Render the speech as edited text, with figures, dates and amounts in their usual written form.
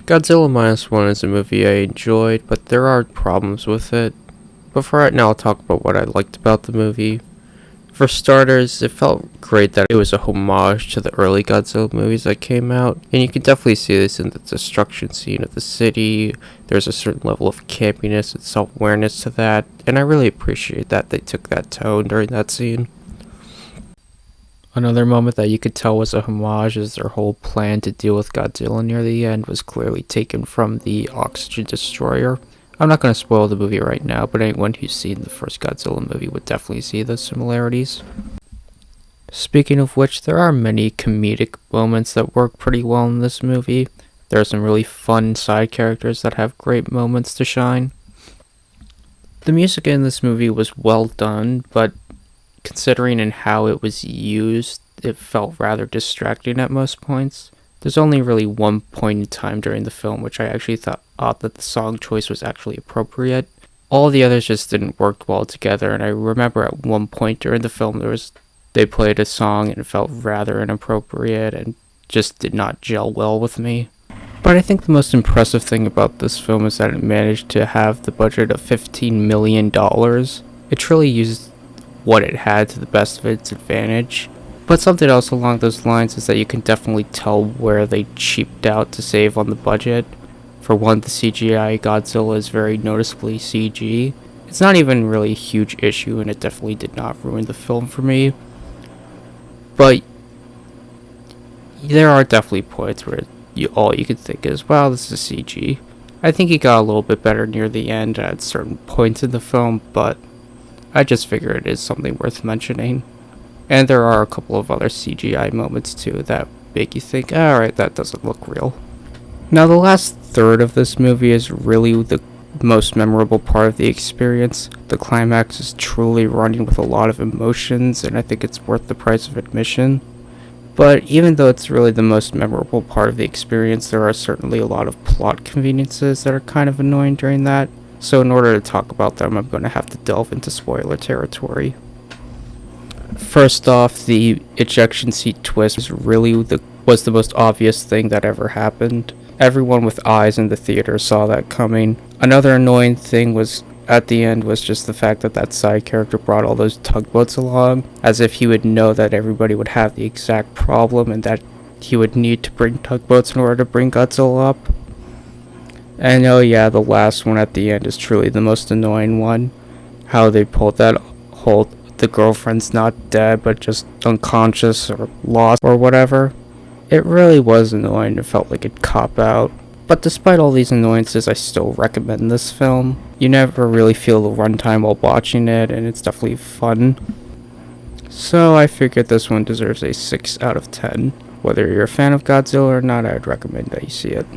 Godzilla Minus One is a movie I enjoyed, but there are problems with it. But for right now, I'll talk about what I liked about the movie. For starters, it felt great that it was a homage to the early Godzilla movies that came out, and you can definitely see this in the destruction scene of the city. There's a certain level of campiness and self-awareness to that, and I really appreciate that they took that tone during that scene. Another moment that you could tell was a homage is their whole plan to deal with Godzilla near the end was clearly taken from the Oxygen Destroyer. I'm not going to spoil the movie right now, but anyone who's seen the first Godzilla movie would definitely see the similarities. Speaking of which, there are many comedic moments that work pretty well in this movie. There are some really fun side characters that have great moments to shine. The music in this movie was well done, but considering in how it was used, it felt rather distracting at most points. There's only really one point in time during the film which I actually thought that the song choice was actually appropriate. All the others just didn't work well together, and I remember at one point during the film they played a song and it felt rather inappropriate and just did not gel well with me. But I think the most impressive thing about this film is that it managed to have the budget of $15 million. It truly used what it had to the best of its advantage. But something else along those lines is that you can definitely tell where they cheaped out to save on the budget. For one, the CGI Godzilla is very noticeably CG. It's not even really a huge issue, and it definitely did not ruin the film for me. But there are definitely points where all you could think is, wow, this is CG. I think it got a little bit better near the end at certain points in the film, but I just figure it is something worth mentioning. And there are a couple of other CGI moments too that make you think, alright, that doesn't look real. Now the last third of this movie is really the most memorable part of the experience. The climax is truly running with a lot of emotions, and I think it's worth the price of admission. But even though it's really the most memorable part of the experience, there are certainly a lot of plot conveniences that are kind of annoying during that. So in order to talk about them, I'm going to have to delve into spoiler territory. First off, the ejection seat twist was the most obvious thing that ever happened. Everyone with eyes in the theater saw that coming. Another annoying thing was at the end was just the fact that that side character brought all those tugboats along, as if he would know that everybody would have the exact problem and that he would need to bring tugboats in order to bring Godzilla up. And oh yeah, the last one at the end is truly the most annoying one. How they pulled that whole, the girlfriend's not dead but just unconscious or lost or whatever. It really was annoying. It felt like a cop-out. But despite all these annoyances, I still recommend this film. You never really feel the runtime while watching it, and it's definitely fun. So I figured this one deserves a 6 out of 10. Whether you're a fan of Godzilla or not, I'd recommend that you see it.